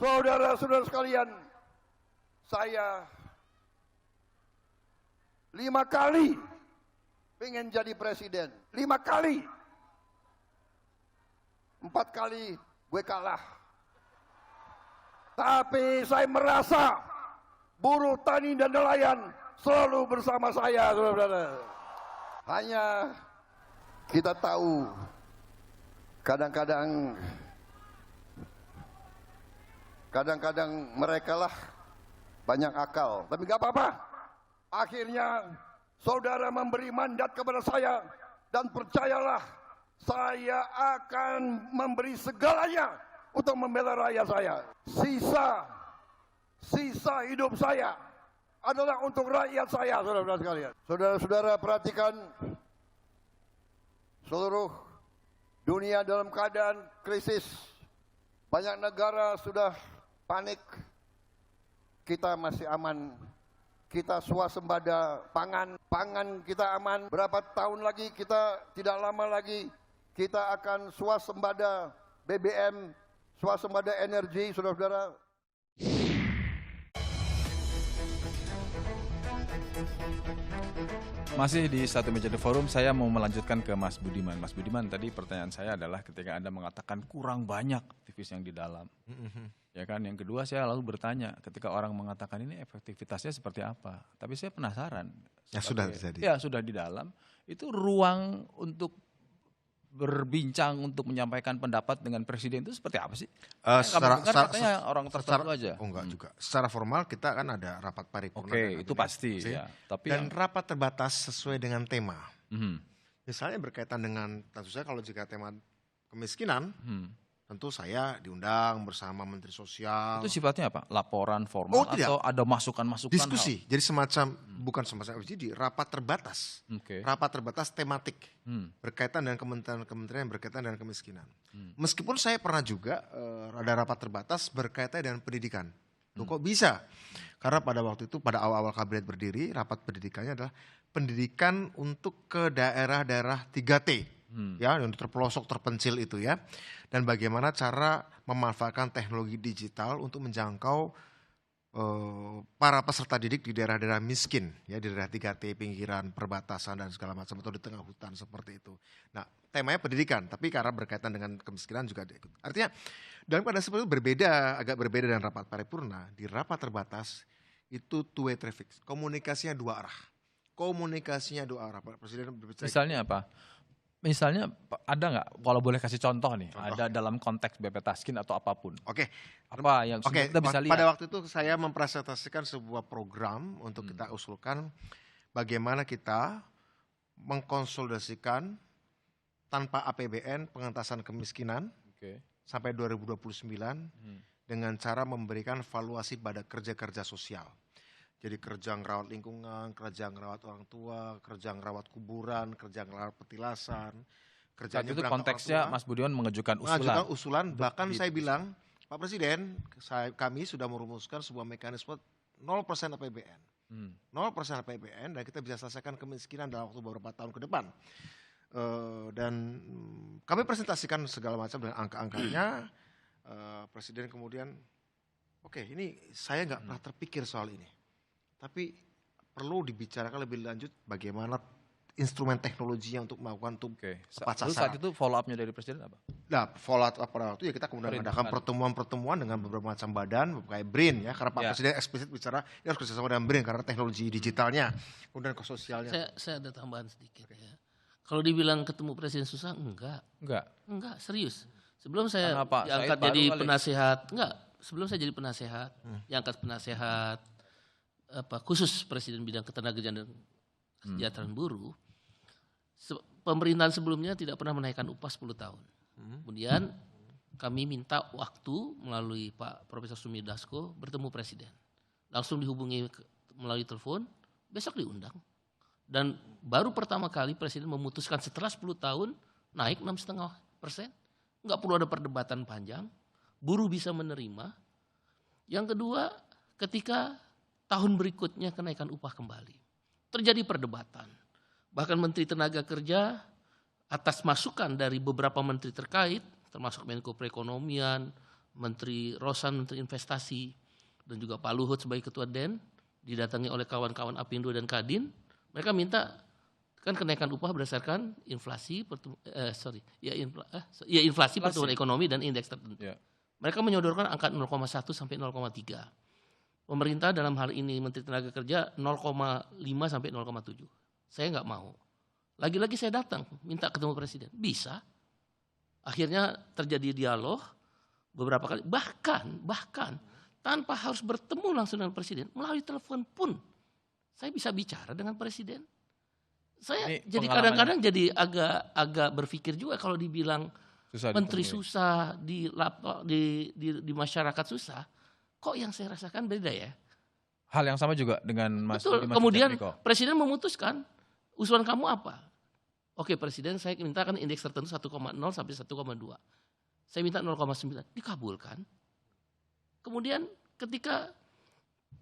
Saudara-saudara sekalian, saya 5 kali pengen jadi presiden. 5 kali. 4 kali gue kalah. Tapi saya merasa buruh tani dan nelayan selalu bersama saya, saudara-saudara. Hanya kita tahu kadang-kadang mereka lah banyak akal, tapi gak apa-apa. Akhirnya saudara memberi mandat kepada saya, dan percayalah, saya akan memberi segalanya untuk membela rakyat saya. Sisa hidup saya adalah untuk rakyat saya, saudara-saudara sekalian. Saudara-saudara perhatikan, seluruh dunia dalam keadaan krisis. Banyak negara sudah panik, kita masih aman. Kita swasembada pangan kita aman. Berapa tahun lagi tidak lama lagi kita akan swasembada BBM, swasembada energi, saudara-saudara. Masih di Satu Meja The Forum, saya mau melanjutkan ke Mas Budiman. Mas Budiman, tadi pertanyaan saya adalah ketika Anda mengatakan kurang banyak aktivis yang di dalam. Ya kan, yang kedua saya lalu bertanya, ketika orang mengatakan ini efektivitasnya seperti apa? Tapi saya penasaran. Ya sudah terjadi. Ya sudah di dalam, itu ruang untuk berbincang, untuk menyampaikan pendapat dengan presiden itu seperti apa sih? Katanya orang tertentu aja. Oh enggak juga. Secara formal kita kan ada rapat paripurna. Oke, itu pasti. Ya. Tapi dan rapat terbatas sesuai dengan tema. Misalnya berkaitan dengan, tentu saja kalau jika tema kemiskinan, tentu saya diundang bersama Menteri Sosial. Itu sifatnya apa? Laporan formal atau ada masukan-masukan? Diskusi, jadi semacam, bukan semacam, jadi rapat terbatas. Rapat terbatas tematik, berkaitan dengan kementerian-kementerian yang berkaitan dengan kemiskinan. Meskipun saya pernah juga ada rapat terbatas berkaitan dengan pendidikan. Loh, kok bisa? Karena pada waktu itu, pada awal-awal kabinet berdiri, rapat pendidikannya adalah pendidikan untuk ke daerah-daerah 3T. Ya, yang terpelosok terpencil itu ya, dan bagaimana cara memanfaatkan teknologi digital untuk menjangkau para peserta didik di daerah-daerah miskin, ya, di daerah 3T, pinggiran, perbatasan dan segala macam, atau di tengah hutan seperti itu. Nah, temanya pendidikan, tapi karena berkaitan dengan kemiskinan juga ikut. Artinya dalam keadaan seperti itu agak berbeda dengan rapat paripurna. Di rapat terbatas itu two way traffic, komunikasinya dua arah. Presiden berbicara. Misalnya apa? Misalnya ada nggak, kalau boleh kasih contoh nih, ada dalam konteks BP Taskin atau apapun. Apa yang kita bisa lihat? Pada waktu itu saya mempresentasikan sebuah program untuk kita usulkan bagaimana kita mengkonsolidasikan tanpa APBN pengentasan kemiskinan sampai 2029 dengan cara memberikan valuasi pada kerja-kerja sosial. Jadi kerja ngerawat lingkungan, kerja ngerawat orang tua, kerja ngerawat kuburan, kerja ngerawat petilasan. Saat itu konteksnya Mas Budiman mengajukan usulan. Bahkan saya bilang, Pak Presiden, kami sudah merumuskan sebuah mekanisme 0% APBN. 0% APBN, dan kita bisa selesaikan kemiskinan dalam waktu beberapa tahun ke depan. Dan kami presentasikan segala macam dengan angka-angkanya. Presiden kemudian, ini saya nggak pernah terpikir soal ini. Tapi perlu dibicarakan lebih lanjut bagaimana instrumen teknologinya untuk melakukan tepat sasaran. Saat itu follow up-nya dari Presiden apa? Nah, follow up pada waktu ya kita kemudian mengadakan pertemuan-pertemuan dengan beberapa macam badan kayak BRIN ya, karena Pak Presiden eksplisit bicara ini harus kerjasama dengan BRIN karena teknologi digitalnya, kemudian ke sosialnya. Saya ada tambahan sedikit ya. Kalau dibilang ketemu Presiden susah, enggak, serius. Sebelum saya diangkat jadi penasehat, sebelum saya jadi penasehat, diangkat penasehat khusus Presiden bidang ketenagakerjaan dan kesejahteraan buruh, pemerintahan sebelumnya tidak pernah menaikkan upah 10 tahun. Kemudian kami minta waktu melalui Pak Profesor Sumi Dasko bertemu Presiden. Langsung dihubungi melalui telepon, besok diundang. Dan baru pertama kali Presiden memutuskan setelah 10 tahun naik 6,5%. Enggak perlu ada perdebatan panjang, buruh bisa menerima. Yang kedua, ketika tahun berikutnya kenaikan upah kembali. Terjadi perdebatan. Bahkan Menteri Tenaga Kerja atas masukan dari beberapa menteri terkait, termasuk Menko Perekonomian, Menteri Rosan, Menteri Investasi, dan juga Pak Luhut sebagai Ketua DEN, didatangi oleh kawan-kawan Apindo dan Kadin. Mereka minta kan kenaikan upah berdasarkan inflasi, inflasi pertumbuhan ekonomi dan indeks tertentu. Yeah. Mereka menyodorkan angka 0,1 sampai 0,3. Pemerintah dalam hal ini Menteri Tenaga Kerja 0,5 sampai 0,7. Saya nggak mau. Lagi-lagi saya datang minta ketemu Presiden. Bisa. Akhirnya terjadi dialog beberapa kali. Bahkan tanpa harus bertemu langsung dengan Presiden, melalui telepon pun saya bisa bicara dengan Presiden. Saya jadi kadang-kadang jadi agak berpikir juga kalau dibilang menteri susah di masyarakat susah, kok yang saya rasakan beda ya? Hal yang sama juga dengan Mas Budiman. Kemudian Presiden memutuskan usulan kamu apa? Oke Presiden, saya minta kan indeks tertentu 1,0 sampai 1,2. Saya minta 0,9, dikabulkan. Kemudian ketika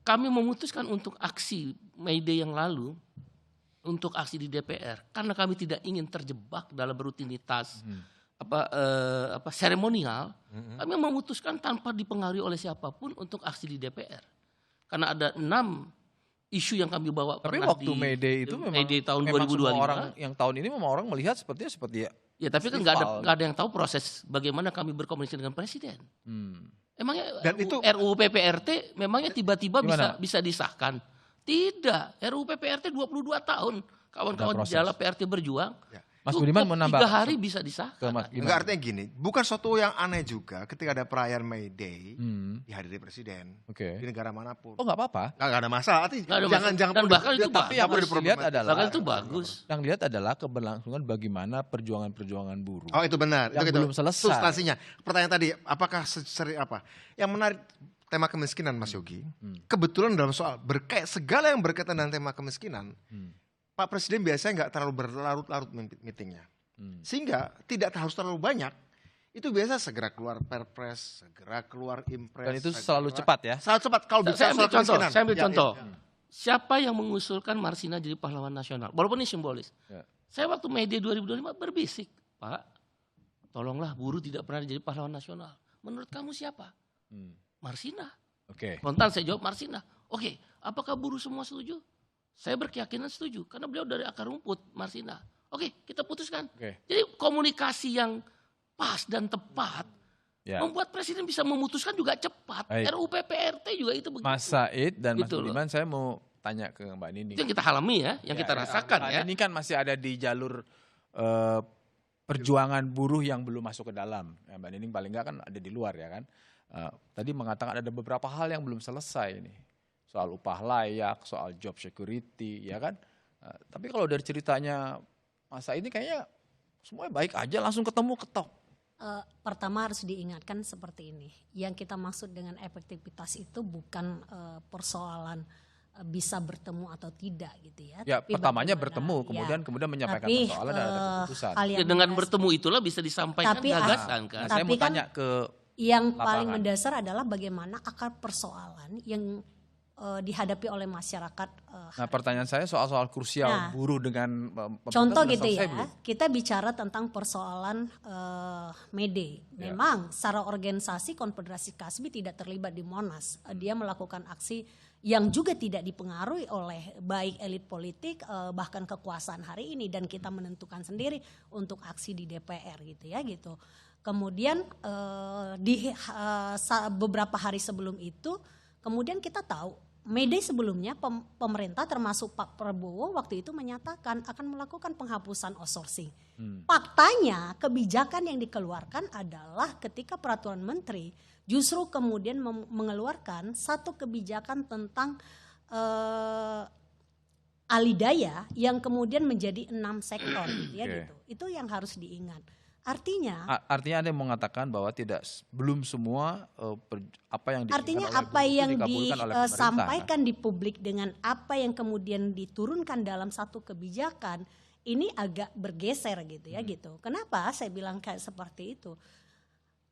kami memutuskan untuk aksi May Day yang lalu, untuk aksi di DPR, karena kami tidak ingin terjebak dalam rutinitas seremonial, kami memutuskan tanpa dipengaruhi oleh siapapun untuk aksi di DPR. Karena ada 6 isu yang kami bawa. Tapi waktu May Day itu memang tahun memang 2025, semua orang yang tahun ini memang orang melihat seperti ya tapi kan nggak ada yang tahu proses bagaimana kami berkomunikasi dengan Presiden. Emangnya dan RUU PPRT memangnya tiba-tiba bisa disahkan? Tidak, RUU PPRT 22 tahun kawan-kawan di dalam PRT berjuang. Ya. Mas Budiman mau nambah 3 hari bisa disahkan. Enggak, artinya gini, bukan suatu yang aneh juga ketika ada perayaan May Day dihadiri Presiden di negara manapun. Oh nggak apa-apa. Nggak ada masalah. Jangan dan bahkan itu tapi yang harus dilihat adalah bahkan itu bagus. Yang dilihat adalah keberlangsungan bagaimana perjuangan buruh. Oh itu benar. Yang itu belum selesai. Substansinya. Pertanyaan tadi, apakah yang menarik tema kemiskinan Mas Yogi? Kebetulan dalam soal segala yang berkaitan dengan tema kemiskinan. Pak Presiden biasanya nggak terlalu berlarut-larut meetingnya. Sehingga tidak harus terlalu banyak. Itu biasa segera keluar perpres, segera keluar impres. Dan itu selalu cepat ya? Selalu cepat. Kalau bicara soal kemiskinan. Saya ambil contoh. Siapa yang mengusulkan Marsina jadi pahlawan nasional? Walaupun ini simbolis. Ya. Saya waktu May Day 2025 berbisik. Pak, tolonglah buruh tidak pernah jadi pahlawan nasional. Menurut kamu siapa? Marsina. Spontan saya jawab Marsina. Oke, apakah buruh semua setuju? Saya berkeyakinan setuju, karena beliau dari akar rumput, Marsina. Oke, kita putuskan. Jadi komunikasi yang pas dan tepat, membuat Presiden bisa memutuskan juga cepat. RUU PPRT juga itu begitu. Mas Said dan Mas Budiman, saya mau tanya ke Mbak Nining. Itu yang kita alami ya, yang kita rasakan ya. Ini kan masih ada di jalur perjuangan buruh yang belum masuk ke dalam. Mbak Nining paling nggak kan ada di luar ya kan. Tadi mengatakan ada beberapa hal yang belum selesai nih. Soal upah layak, soal job security, ya kan. Tapi kalau dari ceritanya masa ini kayaknya semuanya baik aja, langsung ketemu ketok. Pertama harus diingatkan seperti ini. Yang kita maksud dengan efektivitas itu bukan persoalan bisa bertemu atau tidak gitu ya. Ya tapi pertamanya bertemu, kemudian menyampaikan persoalan dan ada keputusan. Dengan bertemu itulah bisa disampaikan gagasan kan. Saya mau tanya ke yang paling mendasar adalah bagaimana akar persoalan yang dihadapi oleh masyarakat. Nah pertanyaan saya soal krusial buruh dengan contoh gitu ya, kita bicara tentang persoalan May Day. Memang secara organisasi Konfederasi Kasbi tidak terlibat di Monas. Dia melakukan aksi yang juga tidak dipengaruhi oleh baik elit politik bahkan kekuasaan hari ini, dan kita menentukan sendiri untuk aksi di DPR gitu ya gitu. Kemudian beberapa hari sebelum itu kemudian kita tahu May Day sebelumnya pemerintah termasuk Pak Prabowo waktu itu menyatakan akan melakukan penghapusan outsourcing. Faktanya kebijakan yang dikeluarkan adalah ketika peraturan menteri justru kemudian mengeluarkan satu kebijakan tentang alidaya yang kemudian menjadi 6 sektor gitu ya gitu. Itu yang harus diingat. Artinya ada yang mengatakan bahwa belum semua apa yang disampaikan di publik dengan apa yang kemudian diturunkan dalam satu kebijakan ini agak bergeser gitu ya gitu. Kenapa saya bilang kayak seperti itu?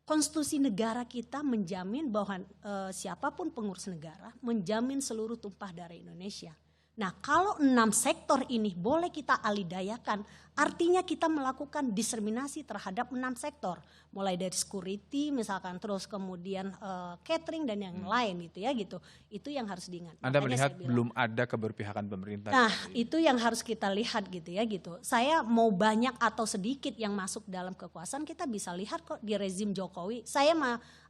Konstitusi negara kita menjamin bahwa siapapun pengurus negara menjamin seluruh tumpah darah Indonesia. Nah, kalau 6 sektor ini boleh kita alidayakan, artinya kita melakukan diskriminasi terhadap 6 sektor. Mulai dari security misalkan, terus kemudian catering dan yang lain gitu ya gitu. Itu yang harus diingat. Anda melihat belum ada keberpihakan pemerintah. Nah, itu yang harus kita lihat gitu ya gitu. Saya mau banyak atau sedikit yang masuk dalam kekuasaan, kita bisa lihat kok di rezim Jokowi. Saya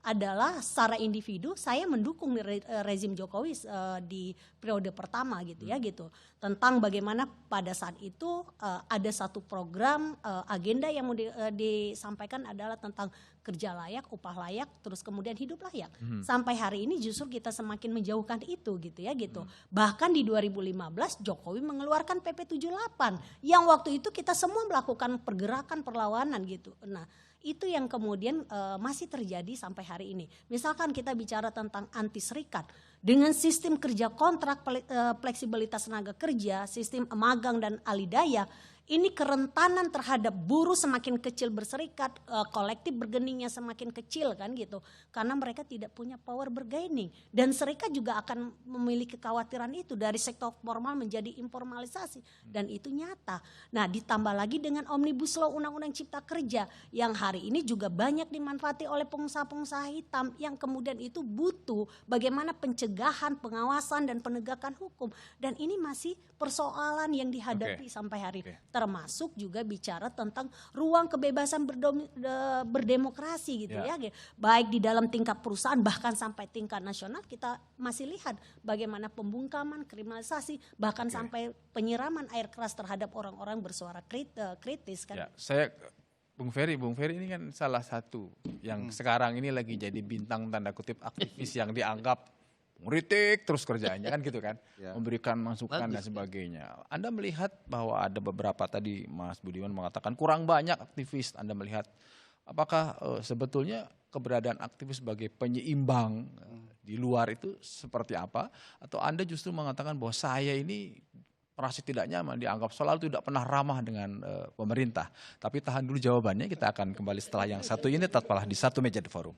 adalah secara individu saya mendukung rezim Jokowi di periode pertama gitu ya gitu. Tentang bagaimana pada saat itu ada satu program agenda yang mau disampaikan adalah tentang kerja layak, upah layak, terus kemudian hidup layak. Sampai hari ini justru kita semakin menjauhkan itu gitu ya gitu. Bahkan di 2015 Jokowi mengeluarkan PP 78 yang waktu itu kita semua melakukan pergerakan perlawanan gitu. Nah, itu yang kemudian masih terjadi sampai hari ini. Misalkan kita bicara tentang anti serikat, dengan sistem kerja kontrak, fleksibilitas tenaga kerja, sistem magang dan alidaya, ini kerentanan terhadap buruh semakin kecil berserikat, kolektif bergeningnya semakin kecil kan gitu. Karena mereka tidak punya power bergaining. Dan serikat juga akan memiliki kekhawatiran itu dari sektor formal menjadi informalisasi. Dan itu nyata. Nah, ditambah lagi dengan Omnibus Law Undang-Undang Cipta Kerja yang hari ini juga banyak dimanfaati oleh pengusaha-pengusaha hitam yang kemudian itu butuh bagaimana pencegahan, pengawasan dan penegakan hukum. Dan ini masih persoalan yang dihadapi sampai hari ini. Termasuk juga bicara tentang ruang kebebasan berdemokrasi gitu ya. Baik di dalam tingkat perusahaan bahkan sampai tingkat nasional kita masih lihat bagaimana pembungkaman, kriminalisasi, bahkan sampai penyiraman air keras terhadap orang-orang bersuara kritis kan. Ya, Bung Ferry ini kan salah satu yang sekarang ini lagi jadi bintang tanda kutip aktivis yang dianggap ngeritik terus kerjaannya kan gitu kan, memberikan masukan dan sebagainya. Anda melihat bahwa ada beberapa tadi Mas Budiman mengatakan kurang banyak aktivis. Anda melihat apakah sebetulnya keberadaan aktivis sebagai penyeimbang di luar itu seperti apa? Atau Anda justru mengatakan bahwa saya ini merasa tidak nyaman, dianggap selalu tidak pernah ramah dengan pemerintah. Tapi tahan dulu jawabannya, kita akan kembali setelah yang satu ini tetaplah di Satu Meja The Forum.